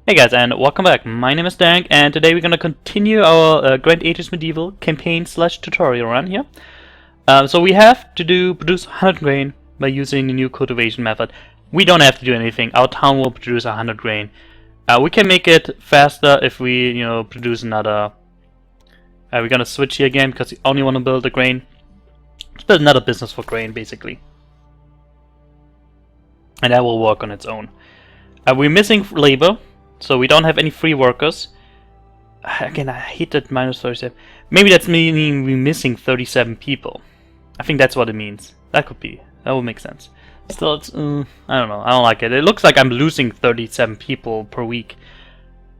Hey guys, and welcome back. My name is Darenk, and today we're gonna continue our Grand Ages Medieval campaign slash tutorial run here. So we have to produce 100 grain by using the new cultivation method. We don't have to do anything. Our town will produce 100 grain. We can make it faster if we, produce another. We're gonna switch here again because we only want to build a grain. Let's build another business for grain, basically, and that will work on its own. We're missing labor. So we don't have any free workers. Again, I hate that minus 37. Maybe that's meaning we're missing 37 people. I think that's what it means. That would make sense. Still, it's, I don't know. I don't like it. It looks like I'm losing 37 people per week.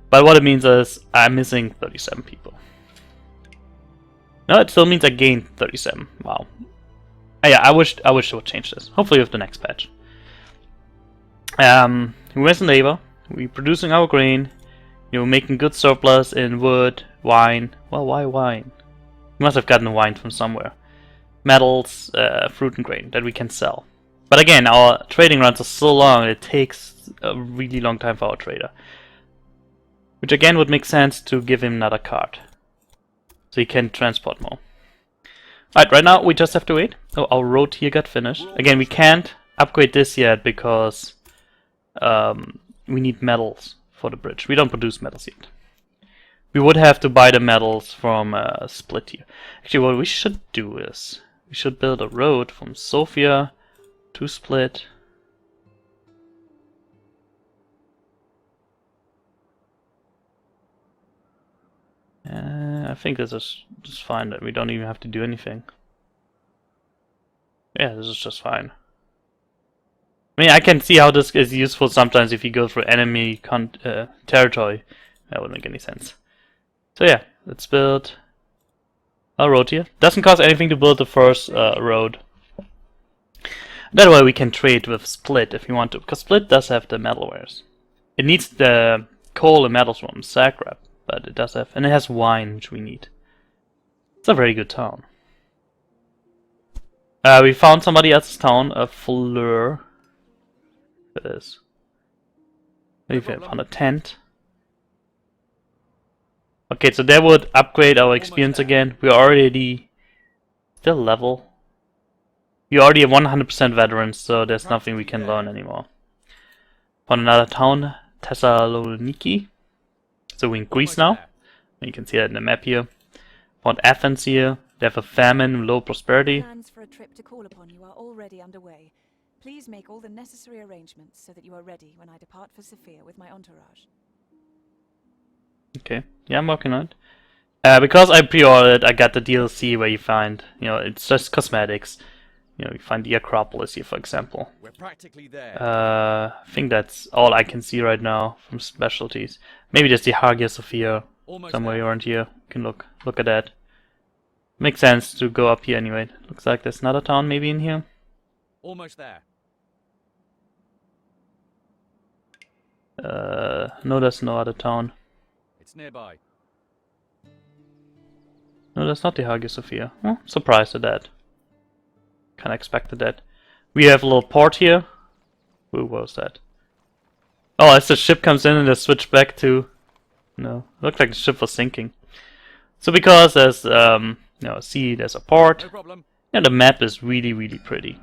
But what it means is I'm missing 37 people. No, it still means I gained 37. Wow. Yeah, I wish it would change this. Hopefully with the next patch. We're missing labor. We're producing our grain. Making good surplus in wood, wine. Well, why wine? We must have gotten wine from somewhere. Metals, fruit and grain that we can sell. But again, our trading runs are so long, it takes a really long time for our trader. Which again would make sense to give him another cart. So he can transport more. Alright, right now we just have to wait. Oh, our road here got finished. Again, we can't upgrade this yet because we need metals for the bridge. We don't produce metals yet. We would have to buy the metals from Split here. Actually, what we should do is we should build a road from Sofia to Split. I think this is just fine. That we don't even have to do anything. Yeah, this is just fine. I mean, I can see how this is useful sometimes if you go through enemy territory. That wouldn't make any sense. So yeah, let's build a road here. Doesn't cost anything to build the first road. That way we can trade with Split if you want to, because Split does have the metal wares. It needs the coal and metals from Zagreb, but it does have, and it has wine, which we need. It's a very good town. We found somebody else's town, a Fleur. It is. Maybe we found a tent. Okay, so that would upgrade our experience again. We're already still level. We're already at 100% veterans, so there's nothing we can learn anymore. Found another town, Tesselatus. So we're in Greece now. You can see that in the map here. Found Athens here. They have a famine, low prosperity. Plans for a trip to call upon you are already underway. Please make all the necessary arrangements so that you are ready when I depart for Sophia with my entourage. Okay, yeah, I'm working on it. Because I pre-ordered, I got the DLC where you find, it's just cosmetics. You find the Acropolis here, for example. We're practically there. I think that's all I can see right now from specialties. Maybe there's the Hagia Sophia somewhere around here. You can look at that. Makes sense to go up here anyway. Looks like there's another town maybe in here. Almost there. No, there's no other town. It's nearby. No, that's not the Hagia Sophia. Oh, surprised at that. Kinda expected that. We have a little port here. Who was that? Oh, as the ship comes in and they switch back to... No, looked like the ship was sinking. So because there's, see, there's a port. No problem. And the map is really, really pretty.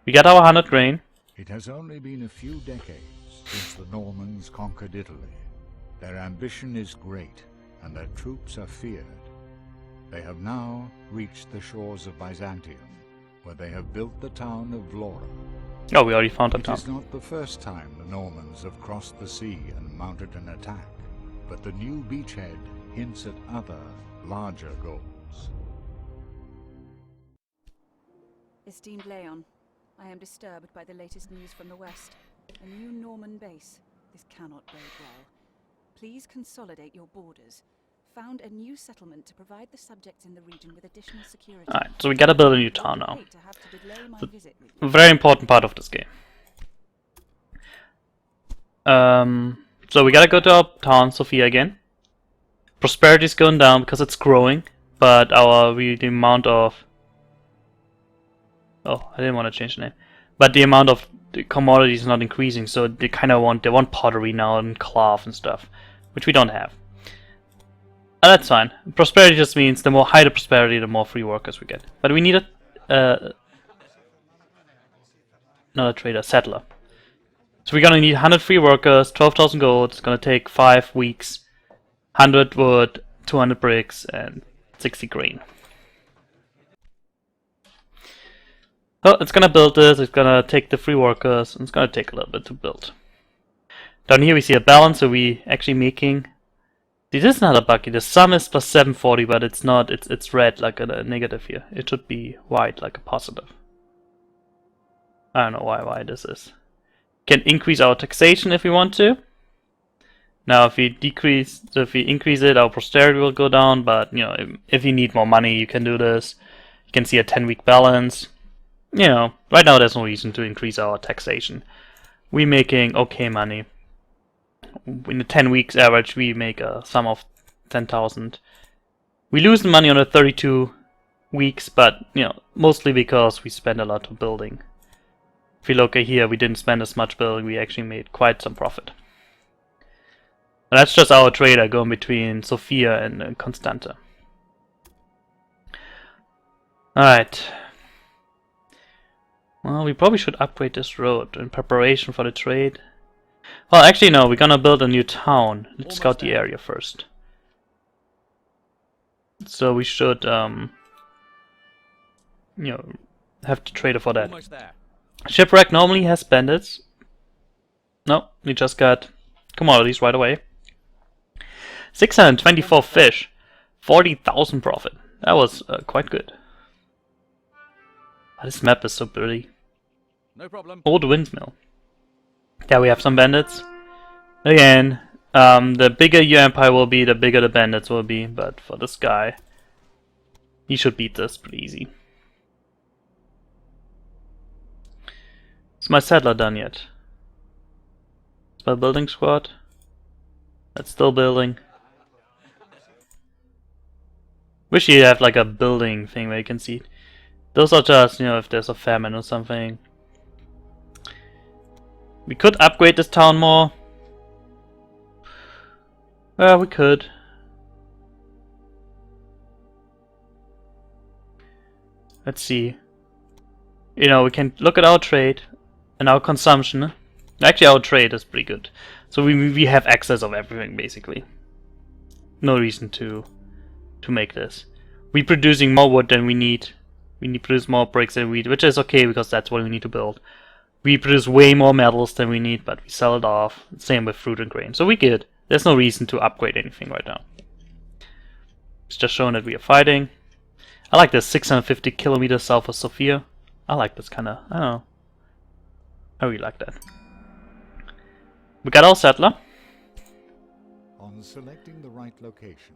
We got our 100 grain. It has only been a few decades since the Normans conquered Italy. Their ambition is great, and their troops are feared. They have now reached the shores of Byzantium, where they have built the town of Vlora. Oh, we already found a town. It is not the first time the Normans have crossed the sea and mounted an attack, but the new beachhead hints at other, larger goals. Esteemed Leon, I am disturbed by the latest news from the west. A new Norman base. This cannot bode well. Please consolidate your borders. Found a new settlement to provide the subjects in the region with additional security. Alright, so we gotta build a new town now. To have to delay my visit with A you. very important part of this game. So we gotta go to our town, Sophia, again. Prosperity is going down because it's growing, but the amount of... Oh, I didn't want to change the name. But the amount of the commodity is not increasing, so they kind of want pottery now and cloth and stuff, which we don't have. That's fine. Prosperity just means the more higher the prosperity, the more free workers we get. But we need a not a trader, settler. So we're gonna need 100 free workers, 12,000 gold. It's gonna take 5 weeks, 100 wood, 200 bricks, and 60 grain. So it's gonna build this. It's gonna take the free workers, and it's gonna take a little bit to build. Down here we see a balance, so we actually making. See, this is not a buggy. The sum is plus 740, but it's not. It's red like a negative here. It should be white like a positive. I don't know why this is. Can increase our taxation if we want to. Now, if we increase it, our prosperity will go down. But you know, if you need more money, you can do this. You can see a 10-week balance. You know, right now there's no reason to increase our taxation. We're making okay money. In the 10 weeks average, we make a sum of 10,000. We lose the money on the 32 weeks, but you know, mostly because we spend a lot on building. If you look at here, we didn't spend as much building. We actually made quite some profit. And that's just our trader going between Sofia and Constanta. Alright. Well, we probably should upgrade this road in preparation for the trade. Well, actually no, we're gonna build a new town. Let's scout the area first. So we should, you know, have the trader for that. Shipwreck normally has bandits. No, we just got commodities right away. 624 fish, 40,000 profit. That was quite good. Oh, this map is so pretty. No problem. Old windmill. Yeah, we have some bandits. Again, the bigger your empire will be, the bigger the bandits will be. But for this guy, he should beat this pretty easy. Is my settler done yet? Is my building squad? That's still building. Wish you have like a building thing where you can see. Those are just, you know, if there's a famine or something. We could upgrade this town more. Well, we could. Let's see. You know, we can look at our trade and our consumption. Actually, our trade is pretty good. So we have access of everything, basically. No reason to make this. We're producing more wood than we need. We need to produce more bricks than we need, which is okay because that's what we need to build. We produce way more metals than we need, but we sell it off. Same with fruit and grain. So we're good. There's no reason to upgrade anything right now. It's just showing that we are fighting. I like this 650 kilometers south of Sofia. I like this kind of, I don't know. I really like that. We got our settler. On selecting the right location,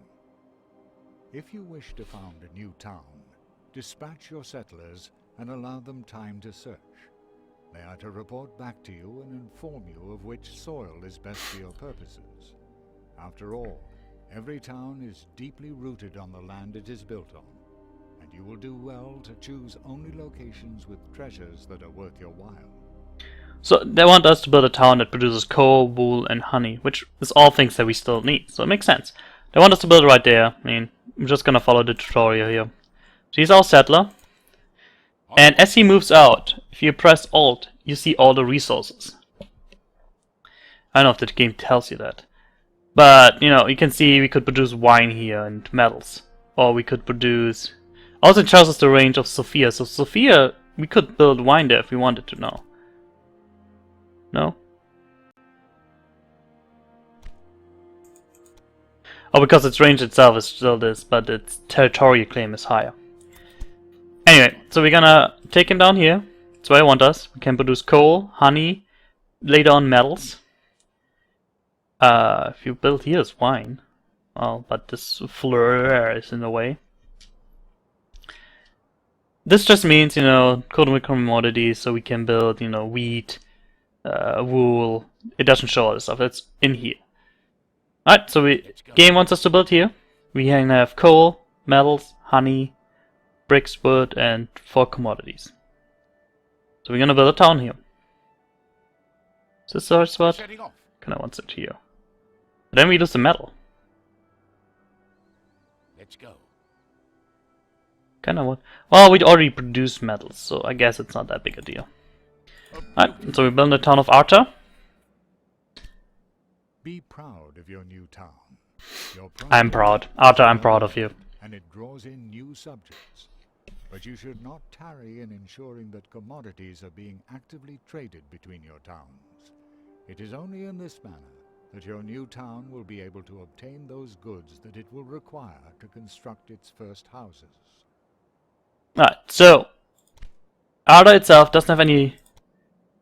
if you wish to found a new town, dispatch your settlers and allow them time to search. They are to report back to you and inform you of which soil is best for your purposes. After all, every town is deeply rooted on the land it is built on, and you will do well to choose only locations with treasures that are worth your while. So they want us to build a town that produces coal, wool, and honey, which is all things that we still need, so it makes sense. They want us to build it right there. I mean, I'm just gonna follow the tutorial here. So he's our settler. And as he moves out, if you press Alt, you see all the resources. I don't know if the game tells you that. But, you know, you can see we could produce wine here and metals. Or we could produce... Also it shows us the range of Sofia. So Sofia, we could build wine there if we wanted to now. No? Oh, because its range itself is still this, but its territorial claim is higher. Anyway, so we're gonna take him down here. That's where I want us. We can produce coal, honey, later on metals. If you build here is wine. Well, but this fleur is in the way. This just means, you know, commodities, so we can build, you know, wheat, wool. It doesn't show all this stuff. It's in here. Alright, so game wants us to build here. We can have coal, metals, honey, bricks, wood, and 4 commodities. So we're gonna build a town here. Is this the right spot? Setting off. Kinda wants it here. But then we lose the metal. Let's go. Kinda what? Well, we'd already produced metals, so I guess it's not that big a deal. Alright, so we build the town of Arta. Be proud of your new town. Your I'm proud. Arta, I'm proud of you. And it draws in new subjects. But you should not tarry in ensuring that commodities are being actively traded between your towns. It is only in this manner that your new town will be able to obtain those goods that it will require to construct its first houses. Alright, so Arta itself doesn't have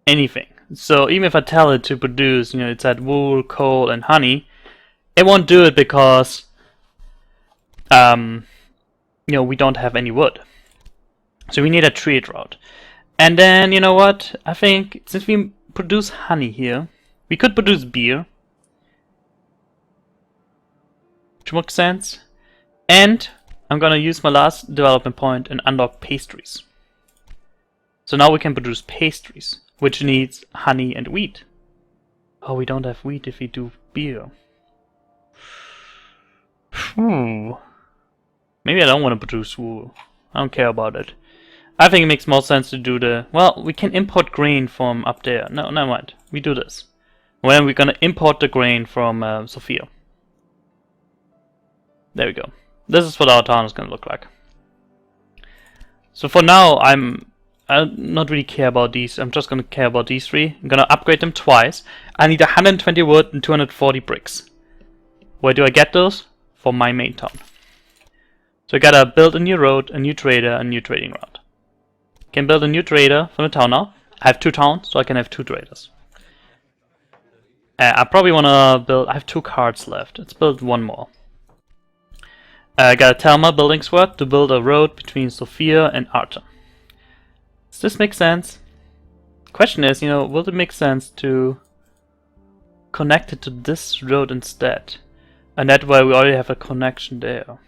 anything. So even if I tell it to produce, it's at wool, coal, and honey, it won't do it because we don't have any wood. So we need a trade route. And then, you know what? I think since we produce honey here, we could produce beer. Which makes sense. And I'm gonna use my last development point and unlock pastries. So now we can produce pastries, which needs honey and wheat. Oh, we don't have wheat if we do beer. Maybe I don't want to produce wool. I don't care about it. I think it makes more sense to do the... Well, we can import grain from up there. No, never mind. We do this. Well, we're gonna import the grain from Sophia. There we go. This is what our town is gonna look like. So for now, I not really care about these. I'm just gonna care about these three. I'm gonna upgrade them twice. I need 120 wood and 240 bricks. Where do I get those? From my main town. So I gotta build a new road, a new trader, a new trading route. Can build a new trader from the town now. I have 2 towns, so I can have 2 traders. I probably wanna build... I have 2 cards left. Let's build 1 more. I gotta tell my building squad to build a road between Sophia and Arta. Does this make sense? Question is, will it make sense to connect it to this road instead? And that way we already have a connection there.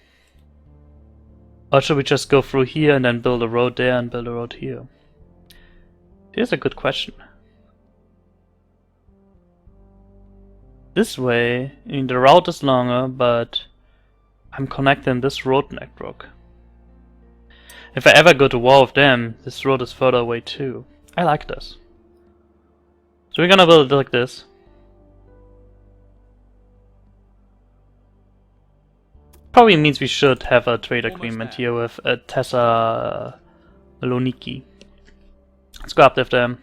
Or should we just go through here and then build a road there and build a road here? Here's a good question. This way, the route is longer, but I'm connecting this road network. If I ever go to war with them, this road is further away too. I like this. So we're gonna build it like this. Probably means we should have a trade agreement here with Tesselatus. Let's go up with them.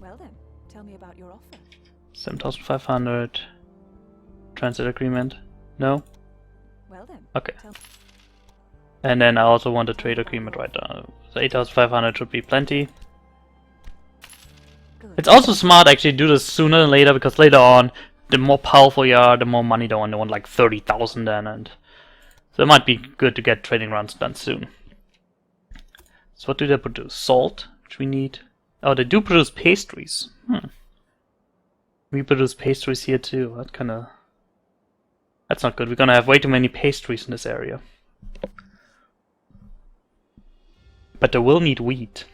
Well then, tell me about your offer. 7,500. Transit agreement. No? Well then. Okay. And then I also want a trade agreement right now. So 8,500 should be plenty. Good. It's also smart actually to do this sooner than later, because later on, the more powerful you are, the more money they want. They want like 30,000 then, and so it might be good to get trading runs done soon. So what do they produce? Salt, which we need. Oh, they do produce pastries. We produce pastries here too. That's not good. We're gonna have way too many pastries in this area. But they will need wheat.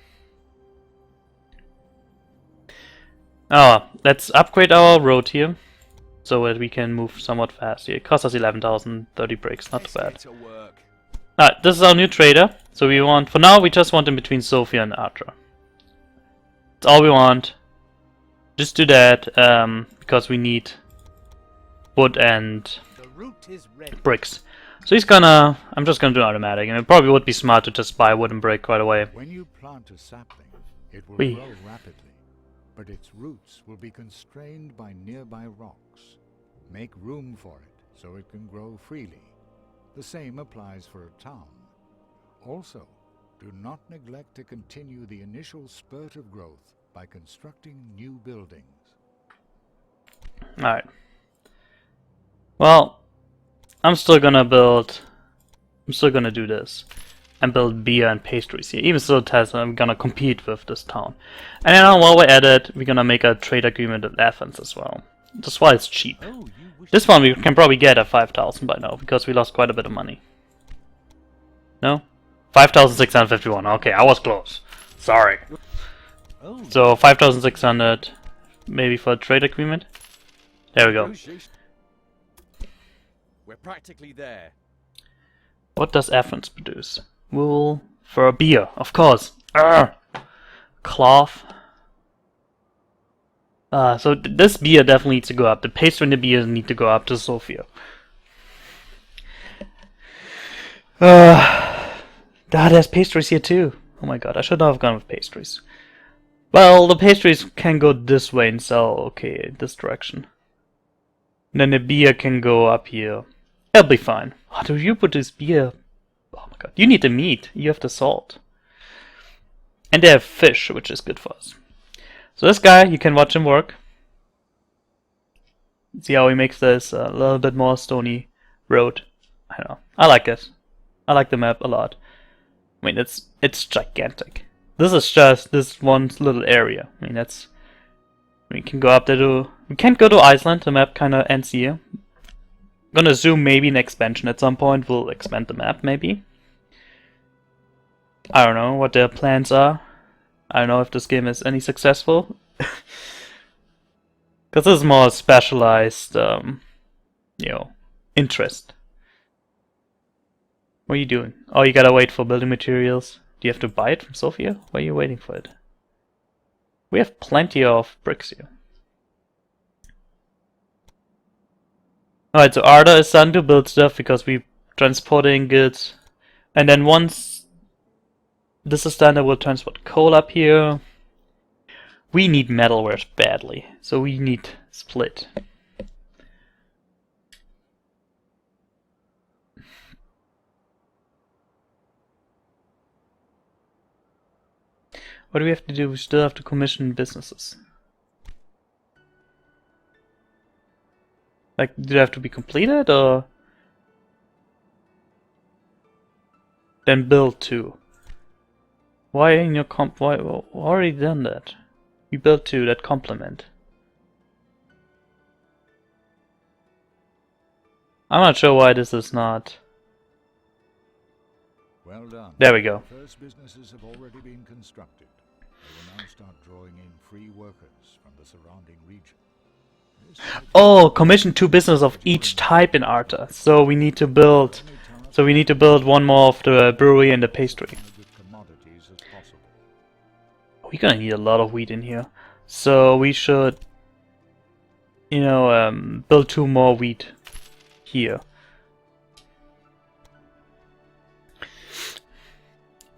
Oh, let's upgrade our road here, so that we can move somewhat fast here. It costs us 11,030 bricks, not too bad. Alright, this is our new trader. So we want, for now, we just want in between Sophia and Arta. That's all we want. Just do that, because we need wood and bricks. So he's gonna, I'm just gonna do automatic, and it probably would be smart to just buy wood and brick right away. When you plant a sapling, it will grow rapidly, but its roots will be constrained by nearby rocks. Make room for it so it can grow freely. The same applies for a town. Also, do not neglect to continue the initial spurt of growth by constructing new buildings. Alright. Well, I'm still gonna do this. And build beer and pastries here. Even still Tesla, I'm gonna compete with this town. And then while we're at it, we're gonna make a trade agreement with Athens as well. Just while it's cheap. This one we can probably get at 5,000 by now, because we lost quite a bit of money. No? 5,651. Okay, I was close. Sorry. So 5,600 maybe for a trade agreement. There we go. We're practically there. What does Athens produce? Wool, fur, beer, of course. Arrgh! Cloth. So this beer definitely needs to go up. The pastry and the beer need to go up to Sofia. There's pastries here too. Oh my god, I should not have gone with pastries. Well, the pastries can go this way and sell, okay, this direction. And then the beer can go up here. It'll be fine. How do you produce beer? Oh my god, you need the meat, you have the salt. And they have fish, which is good for us. So this guy, you can watch him work. See how he makes this a little bit more stony road. I don't know, I like it. I like the map a lot. I mean, it's gigantic. This is just this one little area. I mean, we can go up there to... We can't go to Iceland, the map kind of ends here. I'm gonna assume maybe an expansion at some point will expand the map, maybe. I don't know what their plans are. I don't know if this game is any successful. Because this is more specialized, interest. What are you doing? Oh, you gotta wait for building materials. Do you have to buy it from Sofia? Why are you waiting for it? We have plenty of bricks here. Alright, so Arta is starting to build stuff because we're transporting goods. And then once this is done, I will transport coal up here. We need metalwares badly, so we need split. What do we have to do? We still have to commission businesses. Like, do they have to be completed, or then build two? Why in your comp? Why already done that? You built two that complement. I'm not sure why this is not. Well done. There we go. First businesses have already been constructed. They will now start drawing in free workers from the surrounding region. Oh, commission two businesses of each type in Arta. So we need to build. So we need to build one more of the brewery and the pastry. We're gonna need a lot of wheat in here. So we should, build two more wheat here.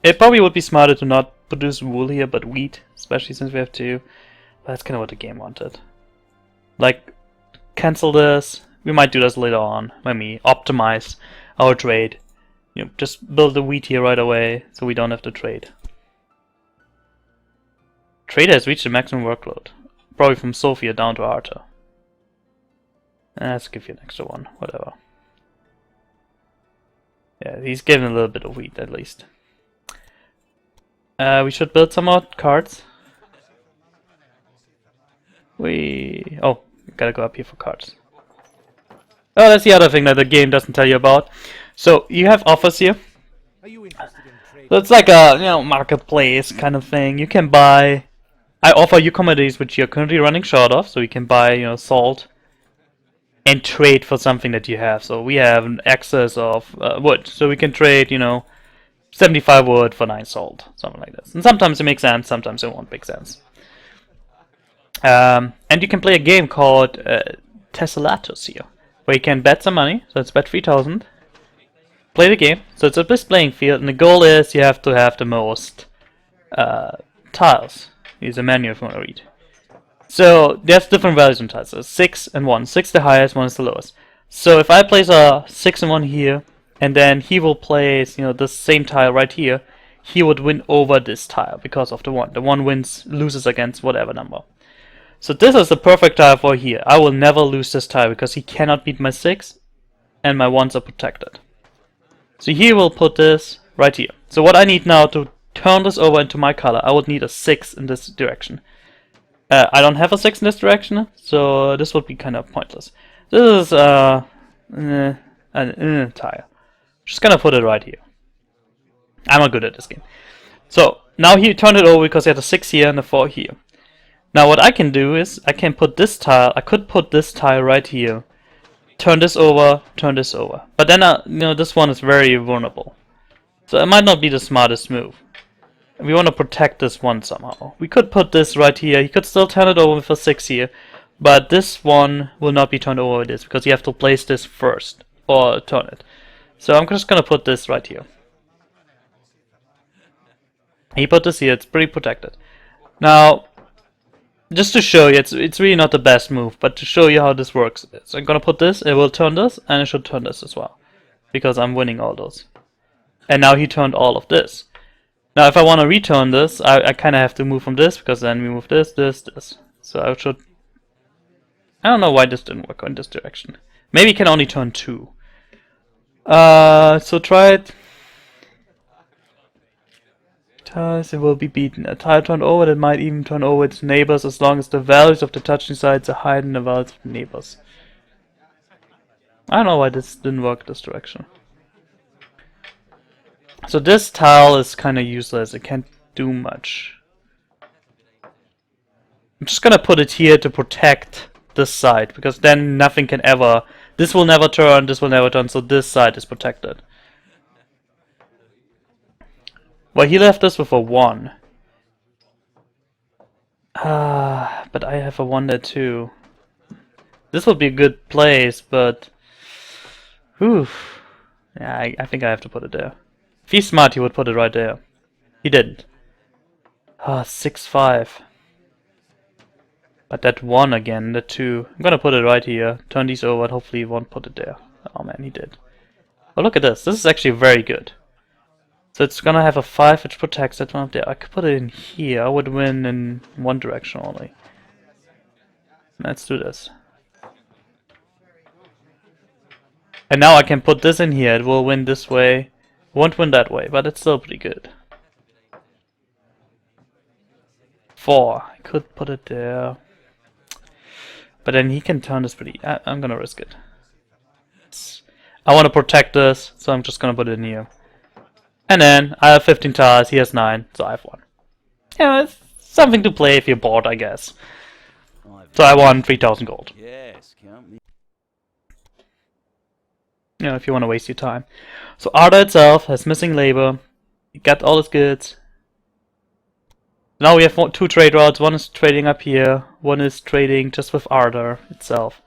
It probably would be smarter to not produce wool here, but wheat, especially since we have to. That's kind of what the game wanted. Like, cancel this. We might do this later on when we optimize our trade. Just build the wheat here right away, so we don't have to trade. Trader has reached the maximum workload, probably from Sofia down to Arta. Let's give you an extra one, whatever. Yeah, he's given a little bit of wheat at least. We should build some more carts. We gotta go up here for carts. Oh, that's the other thing that the game doesn't tell you about. So you have offers here. So it's like a marketplace kind of thing. You can buy. I offer you commodities which you're currently running short of, so you can buy salt and trade for something that you have. So we have an excess of wood, so we can trade 75 wood for 9 salt, something like this. And sometimes it makes sense, sometimes it won't make sense. And you can play a game called Tesselatus here, where you can bet some money. So it's bet 3,000. Play the game. So it's a bliss playing field, and the goal is you have to have the most tiles. Here's a menu if you want to read. So there's different values on tiles. So 6 and 1. 6 the highest, 1 is the lowest. So if I place a 6 and 1 here, and then he will place the same tile right here, he would win over this tile because of the 1. The 1 loses against whatever number. So this is the perfect tile for here. I will never lose this tile because he cannot beat my 6 and my 1s are protected. So he will put this right here. So what I need now to turn this over into my color, I would need a 6 in this direction. I don't have a 6 in this direction, so this would be kind of pointless. This is an tile. Just gonna put it right here. I'm not good at this game. So now he turned it over because he had a 6 here and a 4 here. Now what I can do is I can put this tile. I could put this tile right here. Turn this over. Turn this over. But then you know, this one is very vulnerable. So it might not be the smartest move. We want to protect this one somehow. We could put this right here. He could still turn it over with a 6 here. But this one will not be turned over with this because you have to place this first or turn it. So I'm just gonna put this right here. He put this here. It's pretty protected. Now, just to show you, it's really not the best move, but to show you how this works. So I'm gonna put this. It will turn this, and it should turn this as well, because I'm winning all those. And now he turned all of this. Now, if I want to return this, I kind of have to move from this because then we move this, this, this. So I should. I don't know why this didn't work in this direction. Maybe it can only turn 2. So try it. Tiles, it will be beaten. A tile turned over that might even turn over its neighbors as long as the values of the touching sides are higher than the values of the neighbors. I don't know why this didn't work this direction. So this tile is kind of useless. It can't do much. I'm just gonna put it here to protect this side, because then nothing can ever... This will never turn, this will never turn, so this side is protected. Well, he left us with a 1. But I have a 1 there too. This would be a good place, but... Whew. Yeah, I think I have to put it there. If he's smart, he would put it right there. He didn't. 6-5. But that 1 again, the 2. I'm gonna put it right here. Turn these over, and hopefully he won't put it there. Oh man, he did. Oh, look at this. This is actually very good. So it's gonna have a 5 which protects that one up there. I could put it in here. I would win in one direction only. Let's do this. And now I can put this in here. It will win this way. Won't win that way, but it's still pretty good. 4. I could put it there. But then he can turn this pretty... I'm gonna risk it. I want to protect this, so I'm just gonna put it in here. And then I have 15 tiles, he has 9, so I have 1. Yeah, it's something to play if you're bored, I guess. So I won 3,000 gold. Yes, count me. You know, if you want to waste your time. So Arta itself has missing labor. It got all its goods. Now we have 2 trade routes. One is trading up here. One is trading just with Arta itself.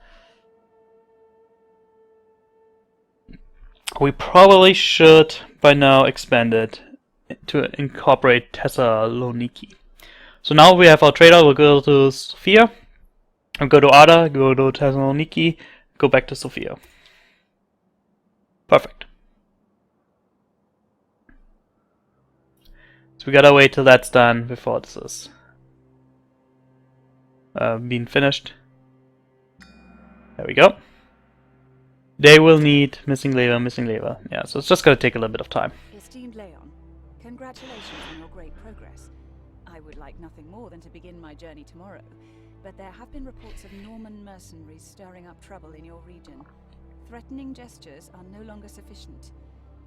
We probably should by now expand it to incorporate Tesselatus. So now we have our trader. We'll go to Sofia. We'll go to Arta. Go to Tesselatus. Go back to Sofia. Perfect. So we gotta wait till that's done before this is being finished. There we go. They will need missing labor, missing labor. Yeah, so it's just gonna take a little bit of time. Esteemed Leon, congratulations on your great progress. I would like nothing more than to begin my journey tomorrow, but there have been reports of Norman mercenaries stirring up trouble in your region. Threatening gestures are no longer sufficient.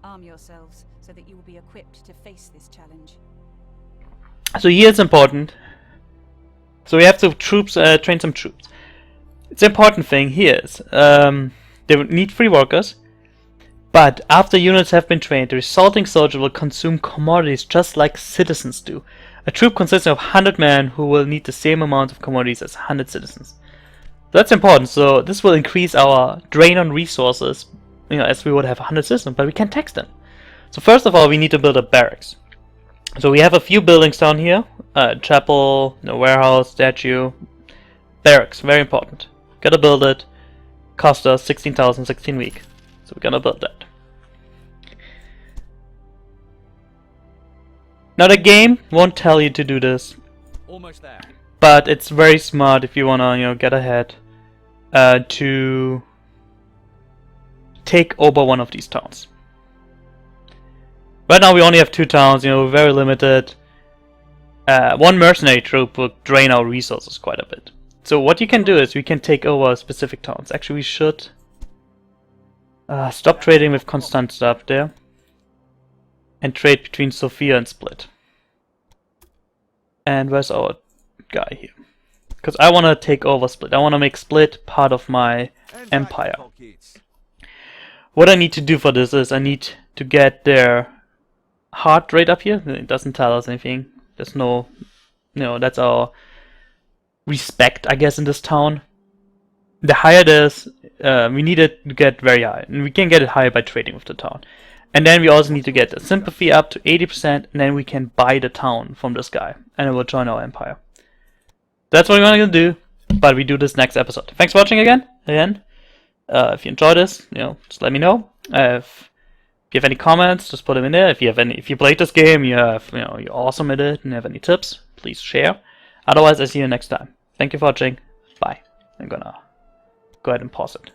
Arm yourselves so that you will be equipped to face this challenge. So here it's important. So we have to train some troops. It's an important thing here is they will need free workers, but after units have been trained, the resulting soldier will consume commodities just like citizens do. A troop consisting of 100 men who will need the same amount of commodities as 100 citizens. That's important. So this will increase our drain on resources, you know, as we would have 100 citizens, but we can tax them. So first of all, we need to build a barracks. So we have a few buildings down here: chapel, warehouse, statue, barracks. Very important. Gotta build it. Cost us 16,000, 16 week. So we're gonna build that. Now the game won't tell you to do this. Almost there. But it's very smart if you wanna, get ahead to take over one of these towns. Right now we only have 2 towns, we're very limited. One mercenary troop will drain our resources quite a bit. So what you can do is we can take over specific towns. Actually, we should stop trading with Constanza up there and trade between Sofia and Split. And where's our guy here? Because I want to take over Split. I want to make Split part of my empire. What I need to do for this is I need to get their heart rate up here. It doesn't tell us anything. There's no, that's our respect, I guess, in this town. The higher it is, we need it to get very high, and we can get it higher by trading with the town. And then we also need to get the sympathy up to 80%, and then we can buy the town from this guy, and it will join our empire. That's what we're gonna do, but we do this next episode. Thanks for watching again. If you enjoyed this, just let me know. If you have any comments, just put them in there. If you played this game, you're awesome at it, and have any tips, please share. Otherwise, I see you next time. Thank you for watching. Bye. I'm gonna go ahead and pause it.